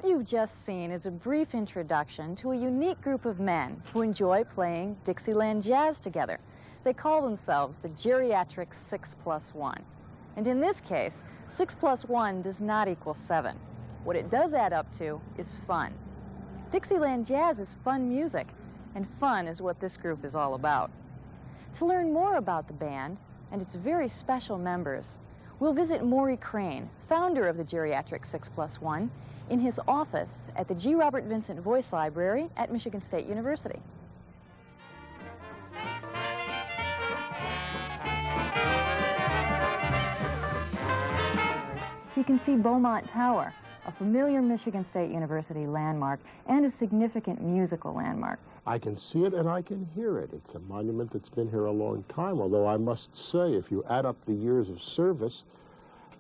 What you've just seen is a brief introduction to a unique group of men who enjoy playing Dixieland jazz together. They call themselves the Geriatric 6+1. And in this case, 6+1 does not equal 7. What it does add up to is fun. Dixieland jazz is fun music, and fun is what this group is all about. To learn more about the band and its very special members, we'll visit Maury Crane, founder of the Geriatric 6+1, in his office at the G. Robert Vincent Voice Library at Michigan State University. You can see Beaumont Tower, a familiar Michigan State University landmark and a significant musical landmark. I can see it and I can hear it. It's a monument that's been here a long time, although I must say, if you add up the years of service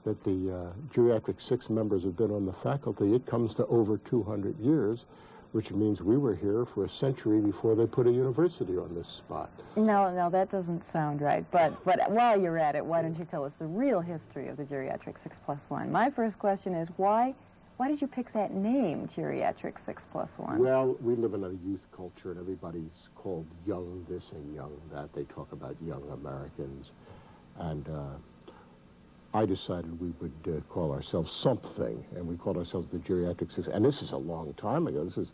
that the Geriatric 6 members have been on the faculty, it comes to over 200 years, which means we were here for a century before they put a university on this spot. No, that doesn't sound right. But while you're at it, why don't you tell us the real history of the Geriatric 6+1? My first question is, why did you pick that name, Geriatric 6+1? Well, we live in a youth culture, and everybody's called young this and young that. They talk about young Americans. And I decided we would call ourselves something, and we called ourselves the Geriatric 6. And this is a long time ago. This is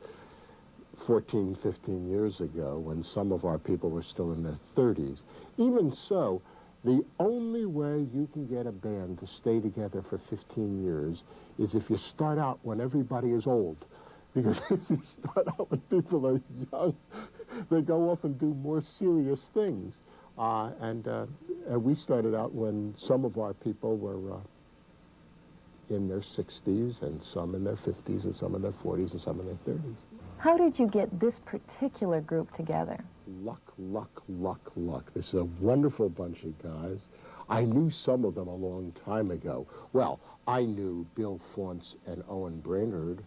14, 15 years ago, when some of our people were still in their 30s. Even so, the only way you can get a band to stay together for 15 years is if you start out when everybody is old. Because if you start out when people are young, they go off and do more serious things. And we started out when some of our people were in their 60s, and some in their 50s, and some in their 40s, and some in their 30s. How did you get this particular group together? Luck, luck, luck, luck. This is a wonderful bunch of guys. I knew some of them a long time ago. Well, I knew Bill Faunce and Owen Brainerd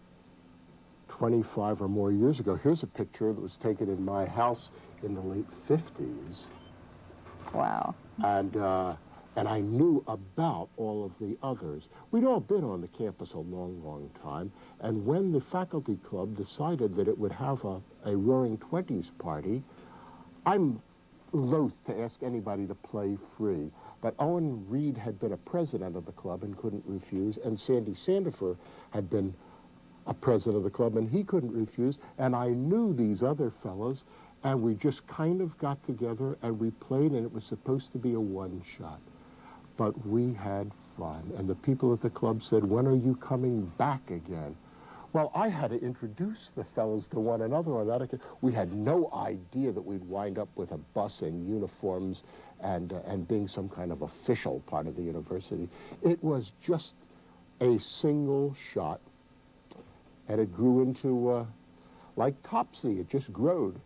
25 or more years ago. Here's a picture that was taken in my house in the late 50s. Wow. And I knew about all of the others. We'd all been on the campus a long, long time, and when the faculty club decided that it would have a Roaring Twenties party, I'm loath to ask anybody to play free, but Owen Reed had been a president of the club and couldn't refuse, and Sandy Sandifer had been a president of the club and he couldn't refuse, and I knew these other fellows, and we just kind of got together and we played, and it was supposed to be a one-shot. But we had fun, and the people at the club said, "When are you coming back again?" Well, I had to introduce the fellows to one another on that occasion. We had no idea that we'd wind up with a bus and uniforms and being some kind of official part of the university. It was just a single shot, and it grew into, like Topsy, it just growed.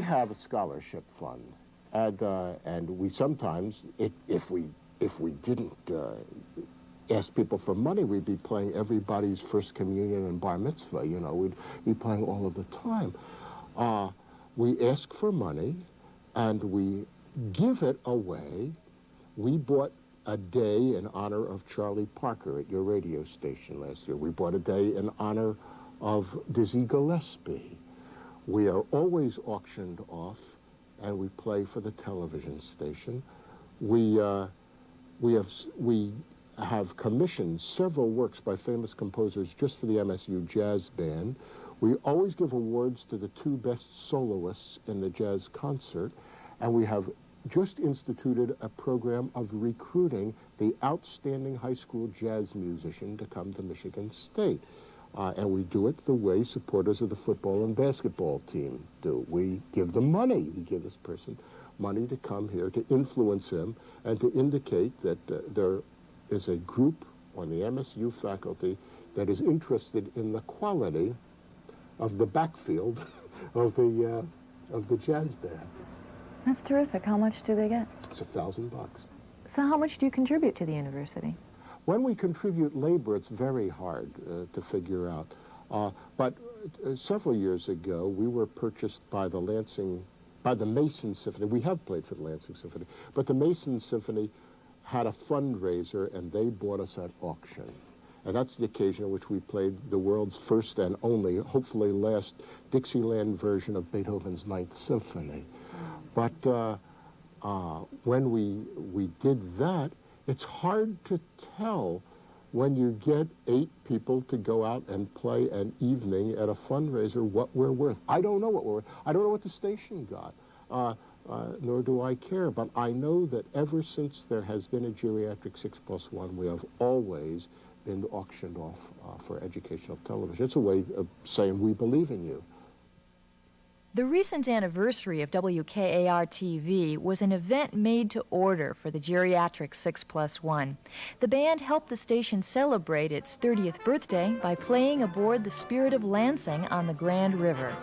have a scholarship fund, and we sometimes, if we didn't ask people for money, we'd be playing everybody's first communion and bar mitzvah. You know, we'd be playing all of the time. We ask for money, and we give it away. We bought a day in honor of Charlie Parker at your radio station last year. We bought a day in honor of Dizzy Gillespie. We are always auctioned off, and we play for the television station. We have commissioned several works by famous composers just for the MSU Jazz Band. We always give awards to the 2 best soloists in the jazz concert, and we have just instituted a program of recruiting the outstanding high school jazz musician to come to Michigan State. And we do it the way supporters of the football and basketball team do. We give them money. We give this person money to come here, to influence him, and to indicate that there is a group on the MSU faculty that is interested in the quality of the backfield of the jazz band. That's terrific. How much do they get? It's $1,000. So how much do you contribute to the university? When we contribute labor, it's very hard to figure out. But several years ago, we were purchased by the Mason Symphony. We have played for the Lansing Symphony, but the Mason Symphony had a fundraiser, and they bought us at auction. And that's the occasion on which we played the world's first and only, hopefully last, Dixieland version of Beethoven's Ninth Symphony. But when we did that, it's hard to tell when you get 8 people to go out and play an evening at a fundraiser what we're worth. I don't know what we're worth. I don't know what the station got, nor do I care. But I know that ever since there has been a Geriatric 6+1, we have always been auctioned off for educational television. It's a way of saying we believe in you. The recent anniversary of WKAR-TV was an event made to order for the Geriatric 6+1. The band helped the station celebrate its 30th birthday by playing aboard the Spirit of Lansing on the Grand River.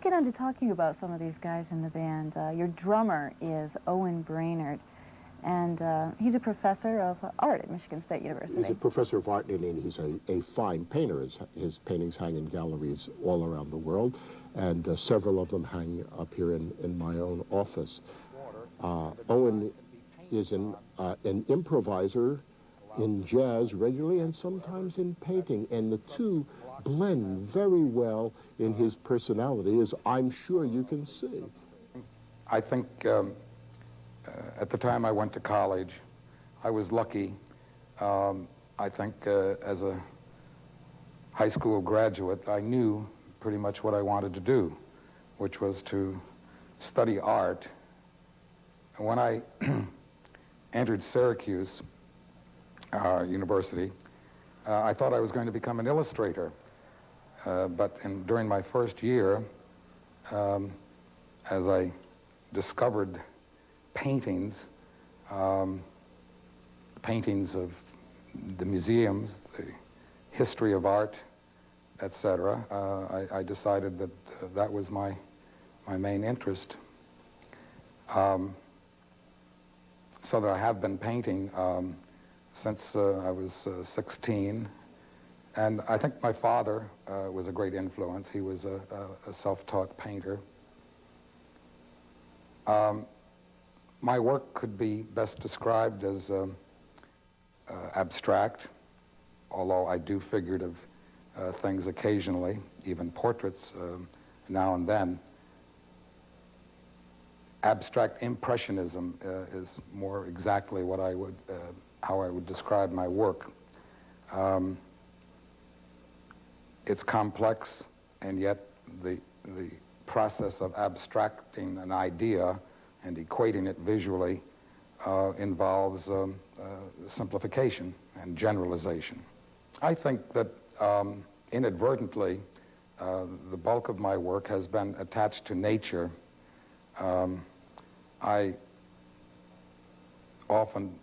get on to talking about some of these guys in the band. Your drummer is Owen Brainerd, and he's a professor of art at Michigan State University. He's a professor of art, and he's a fine painter. His paintings hang in galleries all around the world, and several of them hang up here in my own office. Owen is an improviser in jazz regularly and sometimes in painting, and the two blend very well in his personality, as I'm sure you can see. I think at the time I went to college, I was lucky. I think as a high school graduate, I knew pretty much what I wanted to do, which was to study art. And when I entered Syracuse University, I thought I was going to become an illustrator. But during my first year, as I discovered paintings, paintings of the museums, the history of art, etc., I decided that that was my main interest. So that I have been painting since I was 16. And I think my father was a great influence. He was a self-taught painter. My work could be best described as abstract, although I do figurative things occasionally, even portraits now and then. Abstract impressionism is more exactly what I would, how I would describe my work. It's complex, and yet the process of abstracting an idea and equating it visually involves simplification and generalization. I think that inadvertently, the bulk of my work has been attached to nature. I often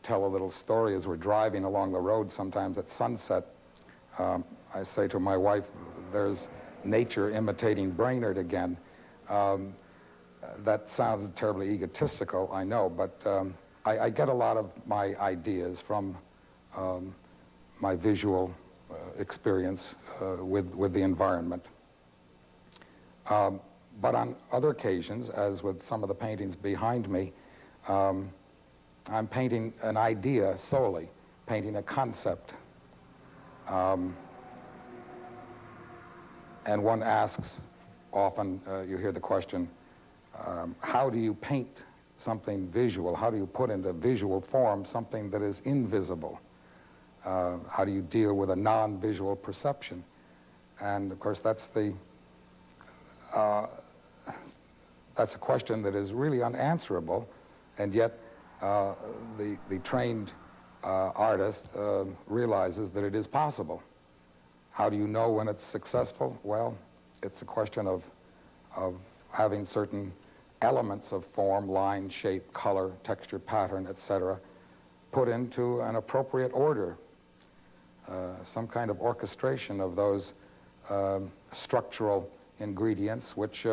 tell a little story as we're driving along the road, sometimes at sunset. I say to my wife, there's nature imitating Brainerd again. That sounds terribly egotistical, I know, but I get a lot of my ideas from my visual experience with the environment. But on other occasions, as with some of the paintings behind me, I'm painting an idea solely, painting a concept. And one asks, often you hear the question, how do you paint something visual? How do you put into visual form something that is invisible? How do you deal with a non-visual perception? And of course, that's a question that is really unanswerable, and yet the trained artist realizes that it is possible. How do you know when it's successful? Well, it's a question of having certain elements of form, line, shape, color, texture, pattern, etc., put into an appropriate order, some kind of orchestration of those structural ingredients, which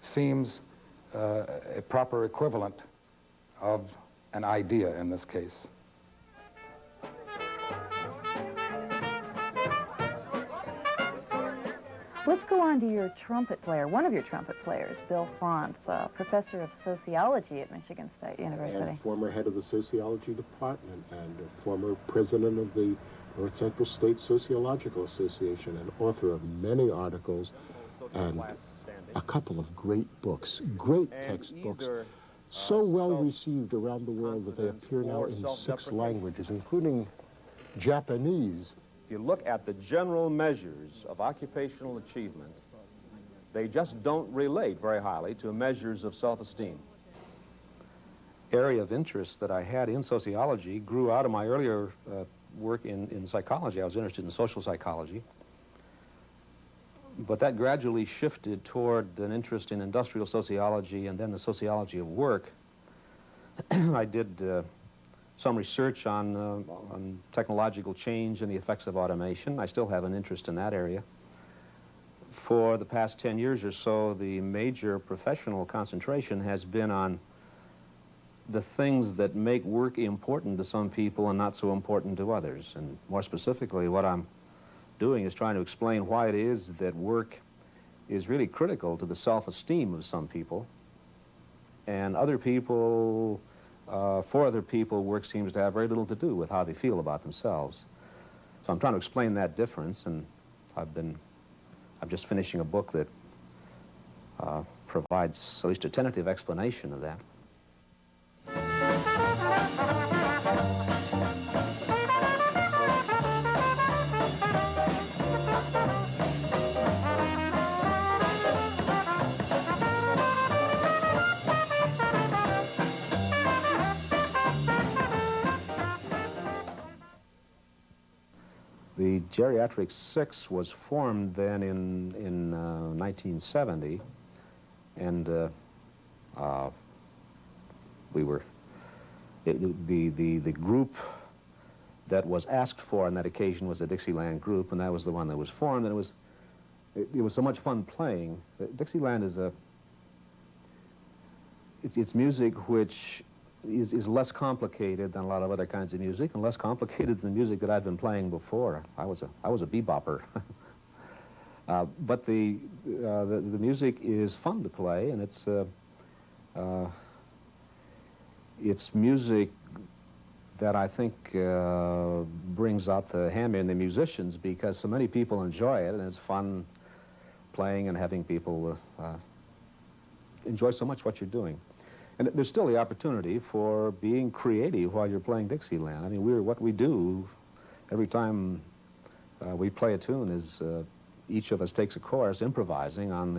seems a proper equivalent of an idea in this case. Let's go on to your trumpet player, one of your trumpet players, Bill Frantz, professor of sociology at Michigan State University. And former head of the sociology department and a former president of the North Central State Sociological Association and author of many articles and a couple of great books, great textbooks, so well received around the world that they appear now in 6 languages, including Japanese. If you look at the general measures of occupational achievement, they just don't relate very highly to measures of self-esteem. Area of interest that I had in sociology grew out of my earlier work in psychology. I was interested in social psychology. But that gradually shifted toward an interest in industrial sociology and then the sociology of work. I did some research on technological change and the effects of automation. I still have an interest in that area. for the past 10 years or so, the major professional concentration has been on the things that make work important to some people and not so important to others. And more specifically, what I'm doing is trying to explain why it is that work is really critical to the self-esteem of some people, and other people, for other people, work seems to have very little to do with how they feel about themselves. So I'm trying to explain that difference, and I'm just finishing a book that provides at least a tentative explanation of that. The Geriatric 6 was formed then in 1970, and the group that was asked for on that occasion was the Dixieland group, and that was the one that was formed, and it was so much fun playing. Dixieland is it's music which is less complicated than a lot of other kinds of music, and less complicated than the music that I'd been playing before. I was a bebopper. But the music is fun to play, and it's music that I think brings out the hammer in the musicians, because so many people enjoy it, and it's fun playing and having people enjoy so much what you're doing. And there's still the opportunity for being creative while you're playing Dixieland. I mean, what we do every time we play a tune is each of us takes a chorus improvising on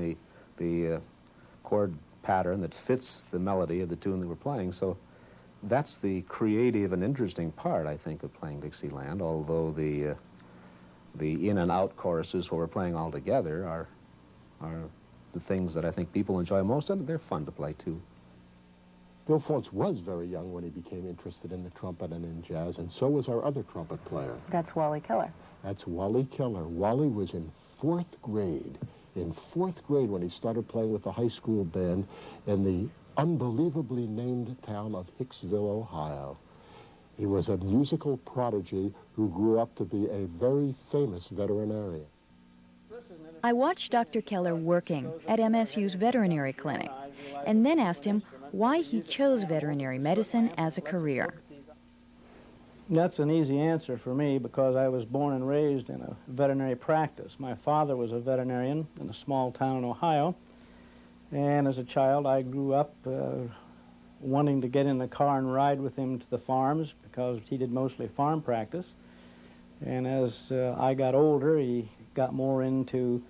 the chord pattern that fits the melody of the tune that we're playing. So that's the creative and interesting part, I think, of playing Dixieland, although the in and out choruses where we're playing all together are the things that I think people enjoy most, and they're fun to play too. Bill Faunce was very young when he became interested in the trumpet and in jazz, and so was our other trumpet player. That's Wally Keller. That's Wally Keller. Wally was in fourth grade when he started playing with the high school band in the unbelievably named town of Hicksville, Ohio. He was a musical prodigy who grew up to be a very famous veterinarian. I watched Dr. Keller working at MSU's veterinary clinic, and then asked him why he chose veterinary medicine as a career. That's an easy answer for me, because I was born and raised in a veterinary practice. My father was a veterinarian in a small town in Ohio, and as a child I grew up wanting to get in the car and ride with him to the farms, because he did mostly farm practice. And as I got older, he got more into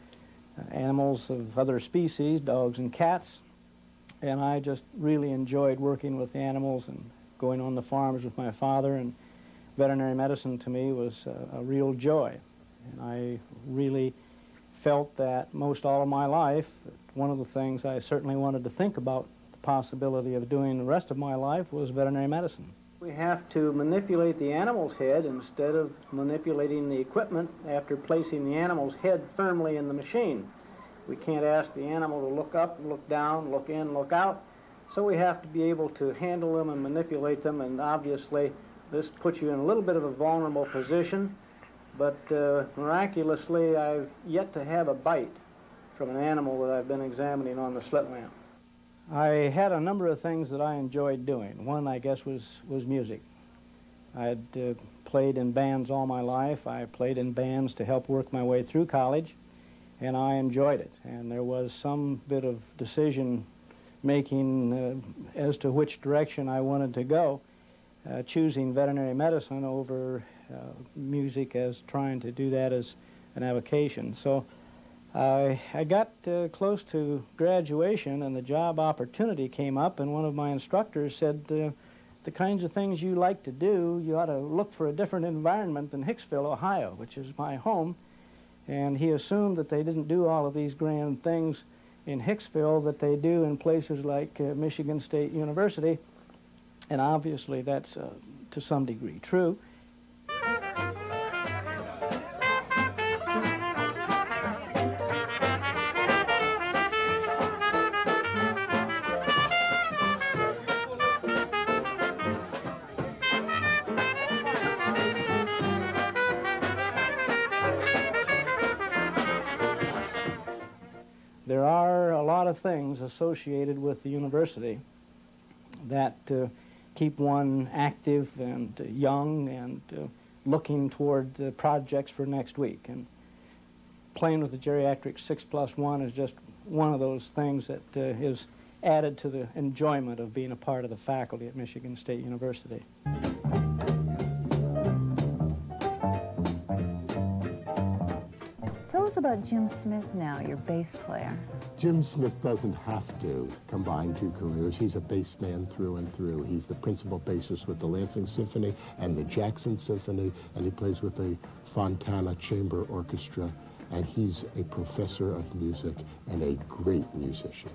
animals of other species, dogs and cats, and I just really enjoyed working with animals and going on the farms with my father, and veterinary medicine to me was a real joy. And I really felt that most all of my life, one of the things I certainly wanted to think about the possibility of doing the rest of my life was veterinary medicine. We have to manipulate the animal's head instead of manipulating the equipment after placing the animal's head firmly in the machine. We can't ask the animal to look up, look down, look in, look out. So we have to be able to handle them and manipulate them, and obviously this puts you in a little bit of a vulnerable position, but miraculously I've yet to have a bite from an animal that I've been examining on the slit lamp. I had a number of things that I enjoyed doing. One, I guess, was music. I had played in bands all my life. I played in bands to help work my way through college, and I enjoyed it. And there was some bit of decision making as to which direction I wanted to go, choosing veterinary medicine over music as trying to do that as an avocation. So I got close to graduation, and the job opportunity came up, and one of my instructors said, the kinds of things you like to do, you ought to look for a different environment than Hicksville, Ohio, which is my home. And he assumed that they didn't do all of these grand things in Hicksville that they do in places like Michigan State University, and obviously that's to some degree true. lot of things associated with the university that keep one active and young and looking toward the projects for next week. And playing with the Geriatric 6+1 is just one of those things that is added to the enjoyment of being a part of the faculty at Michigan State University. Tell us about Jim Smith now, your bass player. Jim Smith doesn't have to combine two careers. He's a bass man through and through. He's the principal bassist with the Lansing Symphony and the Jackson Symphony, and he plays with the Fontana Chamber Orchestra, and he's a professor of music and a great musician.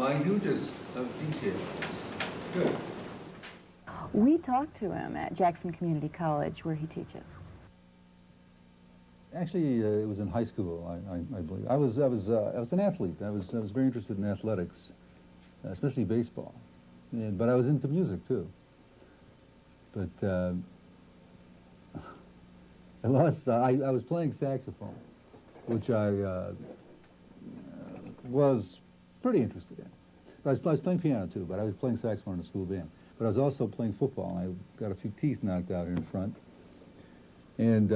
Minutest of details. Good. We talked to him at Jackson Community College, where he teaches. Actually, it was in high school, I believe. I was an athlete. I was very interested in athletics, especially baseball. But I was into music too. But I was playing saxophone, which I was pretty interested in. I was playing piano too, but I was playing saxophone in the school band. But I was also playing football, and I got a few teeth knocked out here in front, and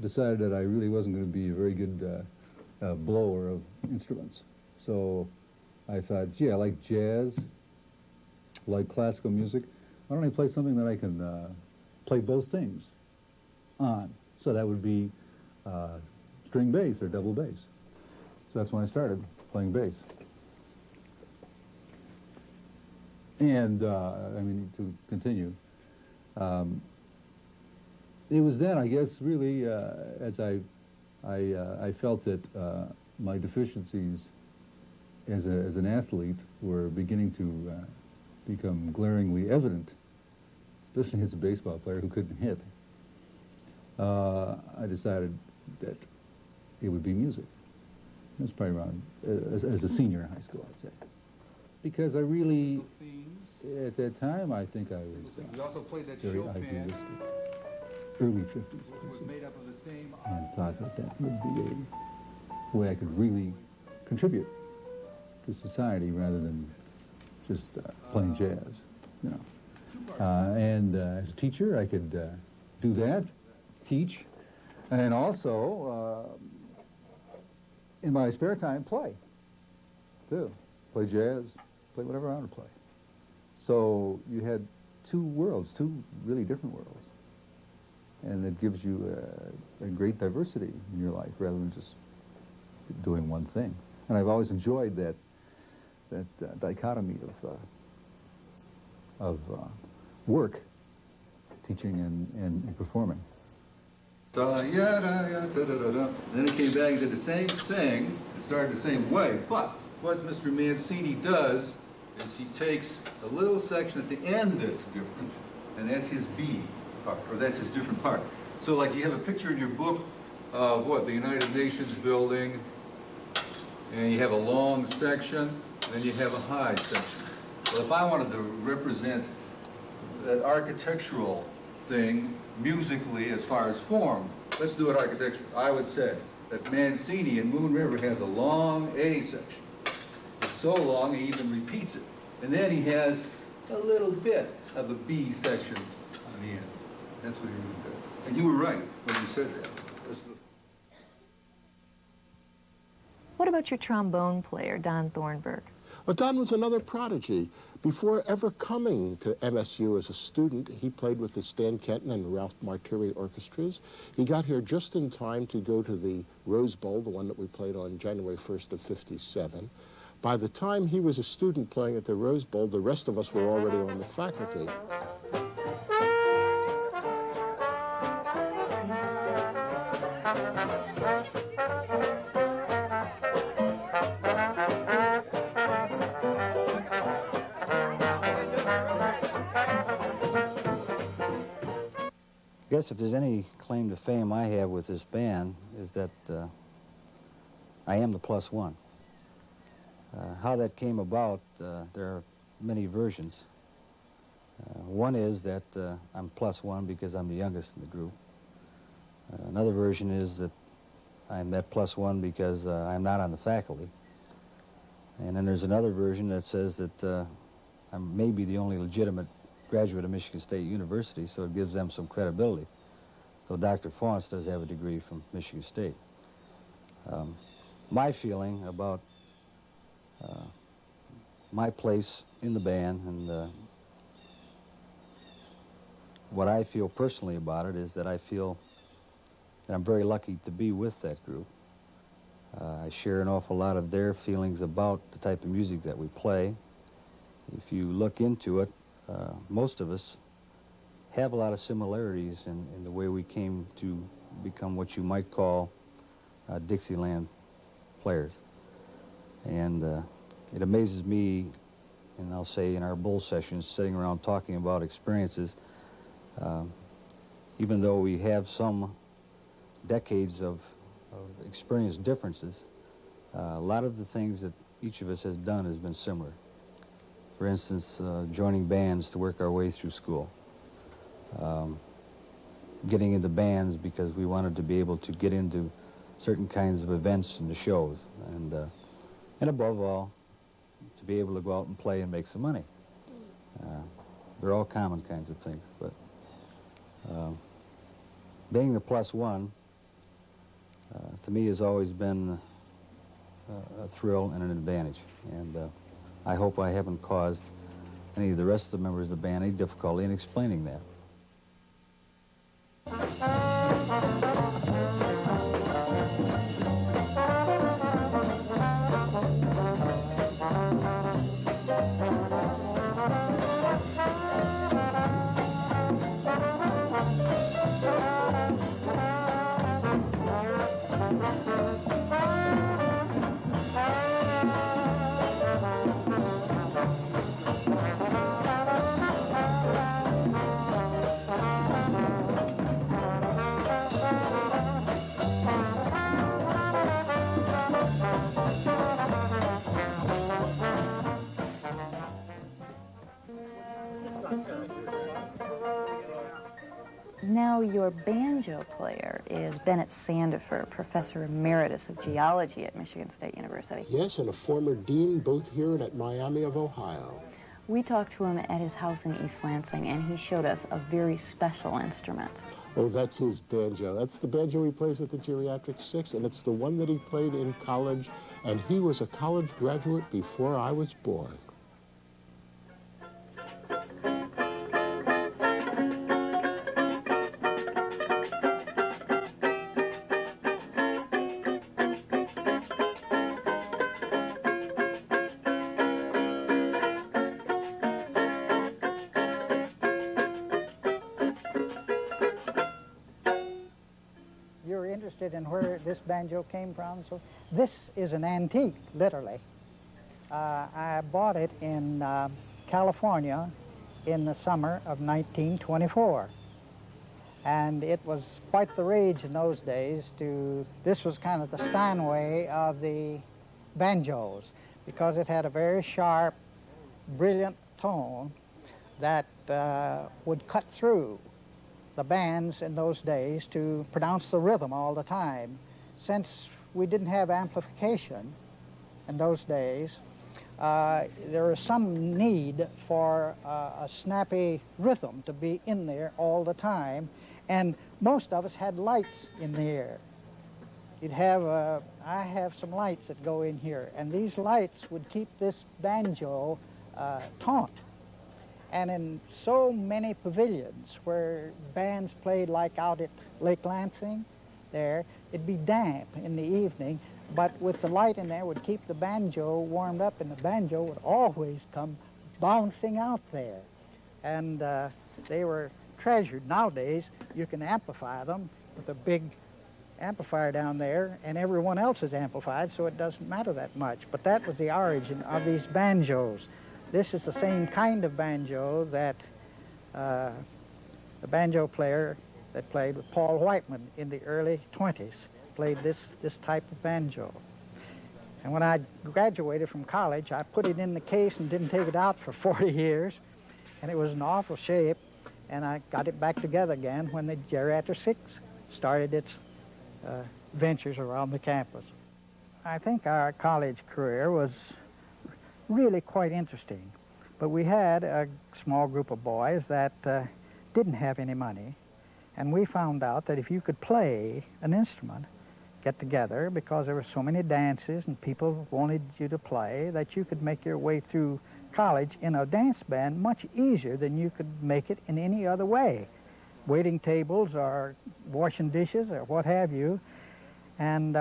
decided that I really wasn't going to be a very good blower of instruments. So I thought, gee, I like jazz, I like classical music. Why don't I play something that I can play both things on? So that would be string bass or double bass. So that's when I started playing bass. And, I mean, to continue, it was then, I guess, really, as I felt that my deficiencies as an athlete were beginning to become glaringly evident, especially as a baseball player who couldn't hit. I decided that it would be music. It was probably around, as a senior in high school, I'd say. Because I really, at that time, I think I was very idealistic. Early 50s. And thought that that would be a way I could really contribute to society rather than just playing jazz, you know. And as a teacher, I could do that, teach, and also, in my spare time, play, too. Play jazz, play whatever I want to play. So you had two worlds, two really different worlds. And it gives you a great diversity in your life rather than just doing one thing. And I've always enjoyed that dichotomy of work, teaching and performing. Then it came back and did the same thing. It started the same way. But what Mr. Mancini does is he takes a little section at the end that's different, and that's his B part, or that's his different part. So like you have a picture in your book of what, the United Nations building, and you have a long section, then you have a high section. Well, if I wanted to represent that architectural thing musically as far as form, let's do it architecture. I would say that Mancini in Moon River has a long A section. It's so long he even repeats it. And then he has a little bit of a B section on the end. That's what he really does. And you were right when you said that. What about your trombone player, Don Thornburg? Well, Don was another prodigy. Before ever coming to MSU as a student, he played with the Stan Kenton and Ralph Martiri orchestras. He got here just in time to go to the Rose Bowl, the one that we played on January 1st of '57. By the time he was a student playing at the Rose Bowl, the rest of us were already on the faculty. I guess if there's any claim to fame I have with this band is that I am the plus one. How that came about, there are many versions. One is that I'm +1 because I'm the youngest in the group. Another version is that I'm that +1 because I'm not on the faculty. And then there's another version that says that I'm maybe the only legitimate graduate of Michigan State University, so it gives them some credibility. Though Dr. Faunce does have a degree from Michigan State. My feeling about my place in the band and what I feel personally about it is that I feel that I'm very lucky to be with that group. I share an awful lot of their feelings about the type of music that we play. If you look into it, most of us have a lot of similarities in the way we came to become what you might call Dixieland players. And it amazes me, and I'll say in our bull sessions, sitting around talking about experiences, even though we have some decades of experience differences, a lot of the things that each of us has done has been similar. For instance, joining bands to work our way through school. Getting into bands because we wanted to be able to get into certain kinds of events and the shows. And above all, to be able to go out and play and make some money. They're all common kinds of things, but being the +1, to me, has always been a thrill and an advantage. And I hope I haven't caused any of the rest of the members of the band any difficulty in explaining that. Now, your banjo player is Bennett Sandifer, Professor Emeritus of Geology at Michigan State University. Yes, and a former dean both here and at Miami of Ohio. We talked to him at his house in East Lansing, and he showed us a very special instrument. Oh, that's his banjo. That's the banjo he plays at the Geriatric 6, and it's the one that he played in college, and he was a college graduate before I was born. In where this banjo came from. So this is an antique, literally. I bought it in California in the summer of 1924. And it was quite the rage in those days this was kind of the Steinway of the banjos, because it had a very sharp, brilliant tone that would cut through the bands in those days to pronounce the rhythm all the time. Since we didn't have amplification in those days, there was some need for a snappy rhythm to be in there all the time, and most of us had lights in the air. I have some lights that go in here, and these lights would keep this banjo taut. And in so many pavilions where bands played, like out at Lake Lansing there, it'd be damp in the evening, but with the light in there would keep the banjo warmed up, and the banjo would always come bouncing out there. And they were treasured. Nowadays, you can amplify them with a big amplifier down there, and everyone else is amplified, so it doesn't matter that much. But that was the origin of these banjos. This is the same kind of banjo that the banjo player that played with Paul Whiteman in the early 20s played this type of banjo. And when I graduated from college, I put it in the case and didn't take it out for 40 years. And it was in awful shape. And I got it back together again when the Geriatric 6 started its ventures around the campus. I think our college career was really quite interesting. But we had a small group of boys that didn't have any money. And we found out that if you could play an instrument, get together, because there were so many dances and people wanted you to play, that you could make your way through college in a dance band much easier than you could make it in any other way. Waiting tables or washing dishes or what have you. And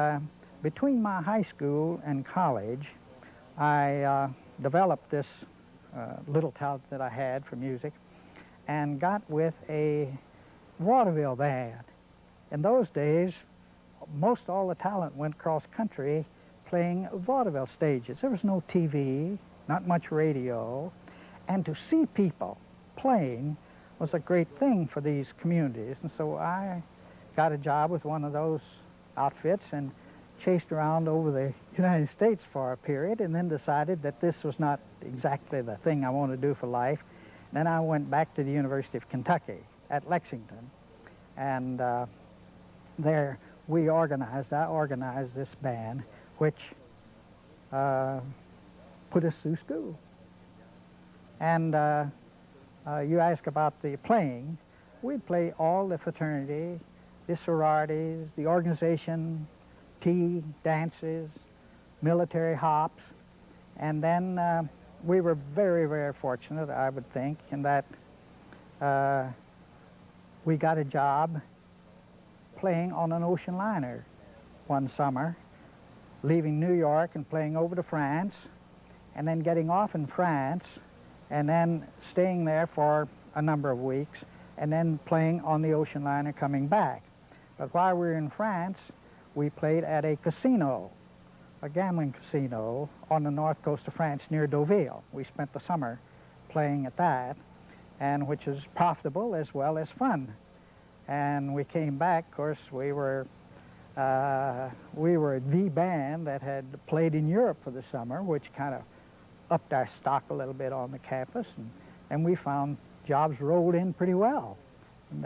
between my high school and college, I developed this little talent that I had for music and got with a vaudeville band. In those days, most all the talent went cross-country playing vaudeville stages. There was no TV, not much radio, and to see people playing was a great thing for these communities. And so I got a job with one of those outfits and chased around over the United States for a period, and then decided that this was not exactly the thing I wanted to do for life. Then I went back to the University of Kentucky at Lexington, and there I organized this band, which put us through school. And you ask about the playing. We'd play all the fraternity, the sororities, the organization, tea, dances, military hops. And then we were very, very fortunate, I would think, in that we got a job playing on an ocean liner one summer, leaving New York and playing over to France, and then getting off in France, and then staying there for a number of weeks, and then playing on the ocean liner coming back. But while we were in France, we played at a casino, a gambling casino on the north coast of France near Deauville. We spent the summer playing at that, and which was profitable as well as fun. And we came back, of course, we were the band that had played in Europe for the summer, which kind of upped our stock a little bit on the campus, and we found jobs rolled in pretty well. And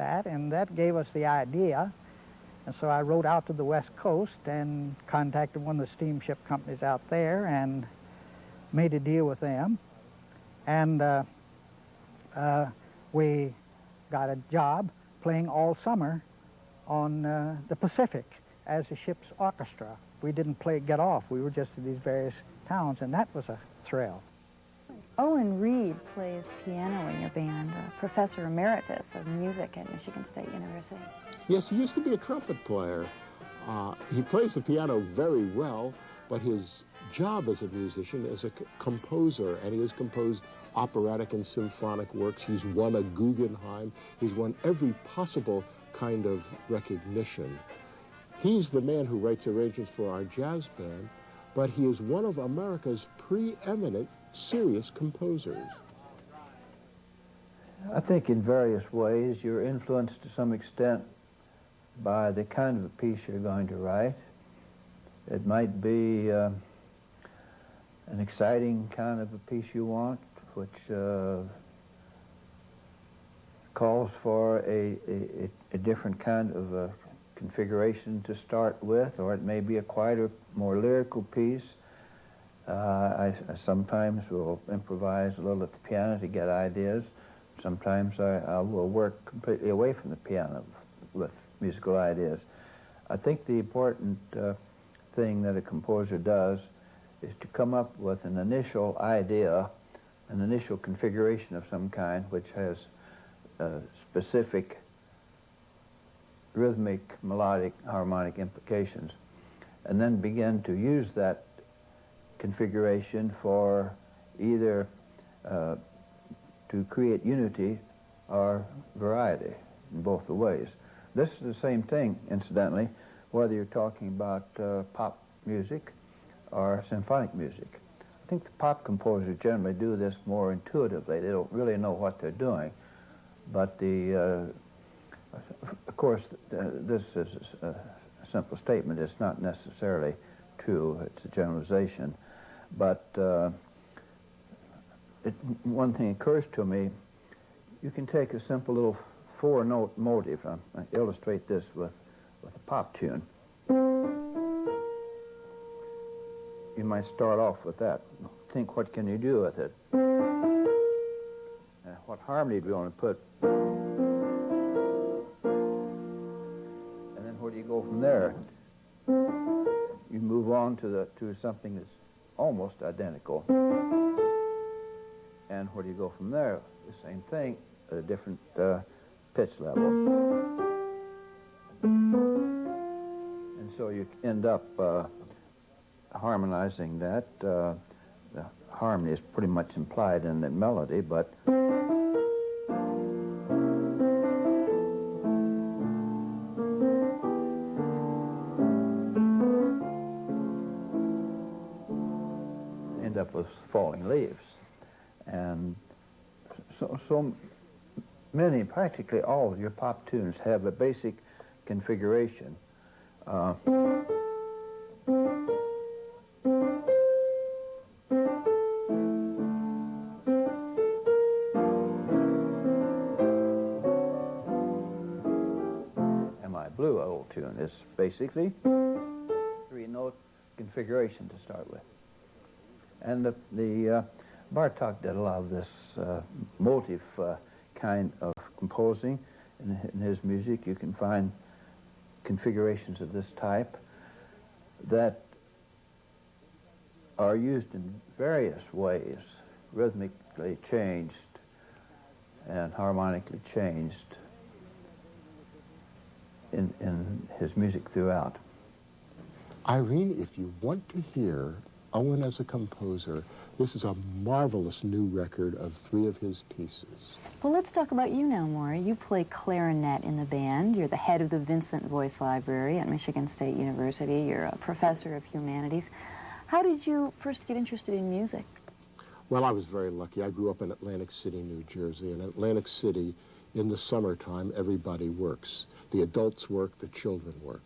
that gave us the idea. And so I rode out to the West Coast and contacted one of the steamship companies out there and made a deal with them. And we got a job playing all summer on the Pacific as a ship's orchestra. We didn't get off. We were just in these various towns, and that was a thrill. Owen Reed plays piano in your band, Professor Emeritus of Music at Michigan State University. Yes, he used to be a trumpet player. He plays the piano very well, but his job as a musician is a composer, and he has composed operatic and symphonic works. He's won a Guggenheim. He's won every possible kind of recognition. He's the man who writes arrangements for our jazz band, but he is one of America's preeminent serious composers. I think in various ways you're influenced to some extent by the kind of a piece you're going to write. It might be an exciting kind of a piece you want, which calls for a different kind of a configuration to start with, or it may be a quieter, more lyrical piece. I sometimes will improvise a little at the piano to get ideas. Sometimes I will work completely away from the piano with musical ideas. I think the important thing that a composer does is to come up with an initial idea, an initial configuration of some kind which has specific rhythmic, melodic, harmonic implications, and then begin to use that configuration for either to create unity or variety in both the ways. This is the same thing, incidentally, whether you're talking about pop music or symphonic music. I think the pop composers generally do this more intuitively. They don't really know what they're doing. But of course, this is a simple statement. It's not necessarily true. It's a generalization. But one thing occurs to me, you can take a simple little four-note motive. I illustrate this with a pop tune. You might start off with that. Think, what can you do with it? What harmony do you want to put? And then where do you go from there? You move on to something that's almost identical. And where do you go from there? The same thing at a different pitch level. And so you end up harmonizing that. The harmony is pretty much implied in the melody, but end up with falling leaves. And so many, practically all of your pop tunes have a basic configuration. And my blue old tune is basically three-note configuration to start with. And the Bartók did a lot of this motive kind of composing. In his music, you can find configurations of this type that are used in various ways, rhythmically changed and harmonically changed in his music throughout. Irene, if you want to hear Owen as a composer, this is a marvelous new record of 3 of his pieces. Well, let's talk about you now, Maury. You play clarinet in the band. You're the head of the Vincent Voice Library at Michigan State University. You're a professor of humanities. How did you first get interested in music? Well, I was very lucky. I grew up in Atlantic City, New Jersey. And in Atlantic City, in the summertime, everybody works. The adults work, the children work.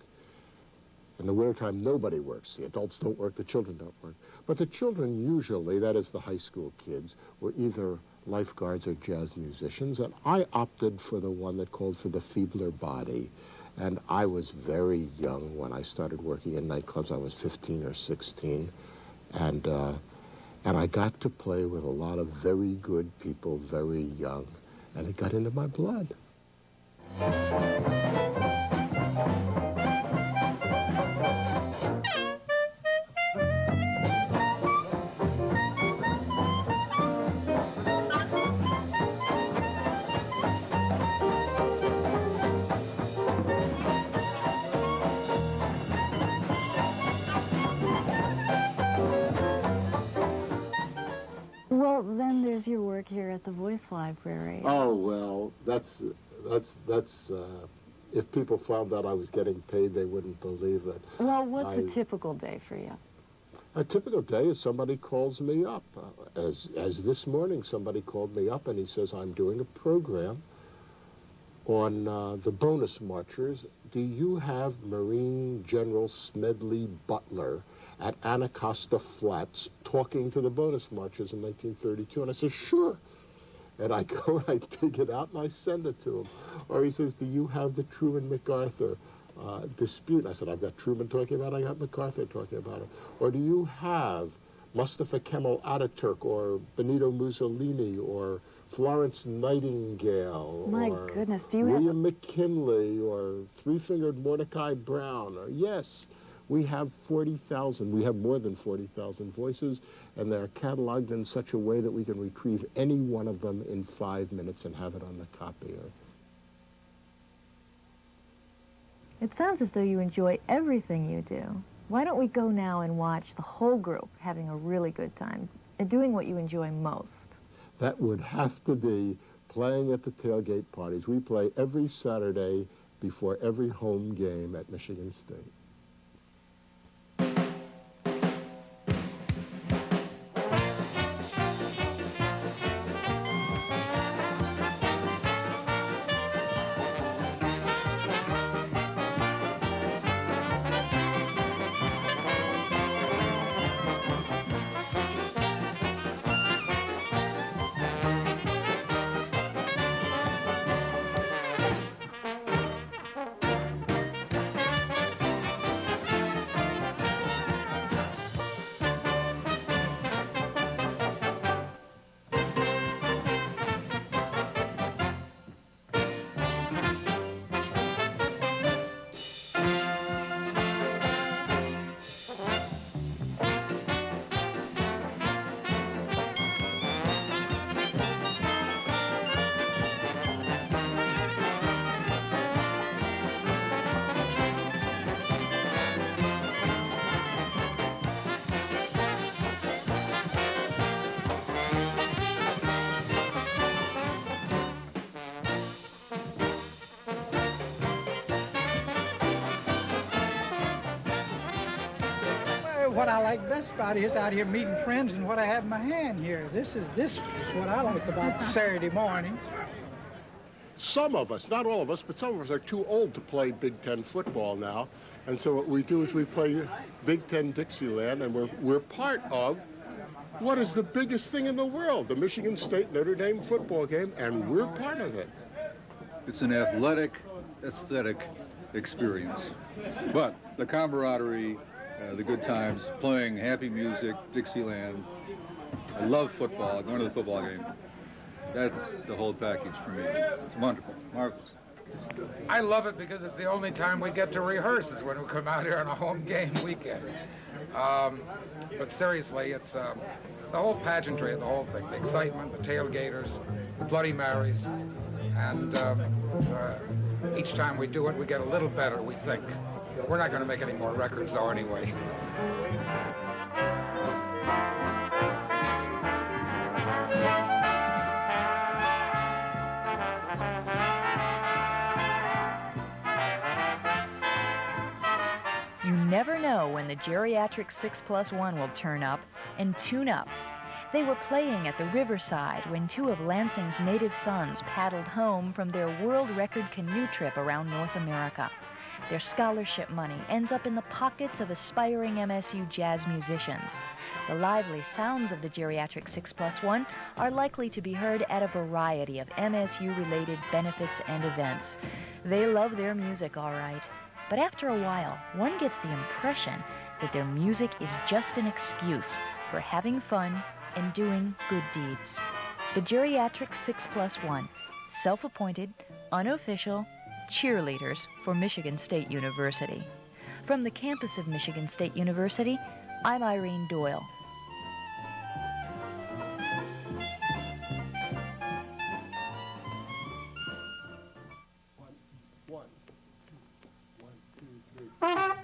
In the wintertime, nobody works. The adults don't work, the children don't work. But the children usually, that is the high school kids, were either lifeguards or jazz musicians, and I opted for the one that called for the feebler body. And I was very young when I started working in nightclubs. I was 15 or 16, and I got to play with a lot of very good people, very young, and it got into my blood. Well, then there's your work here at the Voice Library. Oh, well, that's if people found out I was getting paid, they wouldn't believe it. Well, what's a typical day for you? A typical day is somebody calls me up. As this morning, somebody called me up and he says, I'm doing a program on the bonus marchers. Do you have Marine General Smedley Butler at Anacostia Flats talking to the bonus marchers in 1932? And I said, sure. And I go and I dig it out and I send it to him. Or he says, do you have the Truman-MacArthur dispute? And I said, I've got Truman talking about it, I got MacArthur talking about it. Or do you have Mustafa Kemal Ataturk or Benito Mussolini or Florence Nightingale? My or goodness, do you William McKinley or Three-Fingered Mordecai Brown? Or yes. We have 40,000, we have more than 40,000 voices, and they're cataloged in such a way that we can retrieve any one of them in 5 minutes and have it on the copier. It sounds as though you enjoy everything you do. Why don't we go now and watch the whole group having a really good time and doing what you enjoy most? That would have to be playing at the tailgate parties. We play every Saturday before every home game at Michigan State. what I like best about it is out here meeting friends and what I have in my hand here. This is what I like about Saturday morning. Some of us, not all of us, but some of us are too old to play Big Ten football now. And so what we do is we play Big Ten Dixieland, and we're part of what is the biggest thing in the world, the Michigan State Notre Dame football game, and we're part of it. It's an athletic, aesthetic experience. But the camaraderie, the good times, playing happy music, Dixieland, I love football, going to the football game. That's the whole package for me. It's wonderful, marvelous. I love it because it's the only time we get to rehearse is when we come out here on a home game weekend. But seriously, it's the whole pageantry of the whole thing, the excitement, the tailgaters, the Bloody Marys, and each time we do it, we get a little better, we think. We're not going to make any more records, though, anyway. You never know when the Geriatric 6+1 will turn up and tune up. They were playing at the riverside when two of Lansing's native sons paddled home from their world record canoe trip around North America. Their scholarship money ends up in the pockets of aspiring MSU jazz musicians. The lively sounds of the Geriatric 6+1 are likely to be heard at a variety of MSU-related benefits and events. They love their music, all right. But after a while, one gets the impression that their music is just an excuse for having fun and doing good deeds. The Geriatric 6+1, self-appointed, unofficial cheerleaders for Michigan State University. From the campus of Michigan State University, I'm Irene Doyle. One, two, three.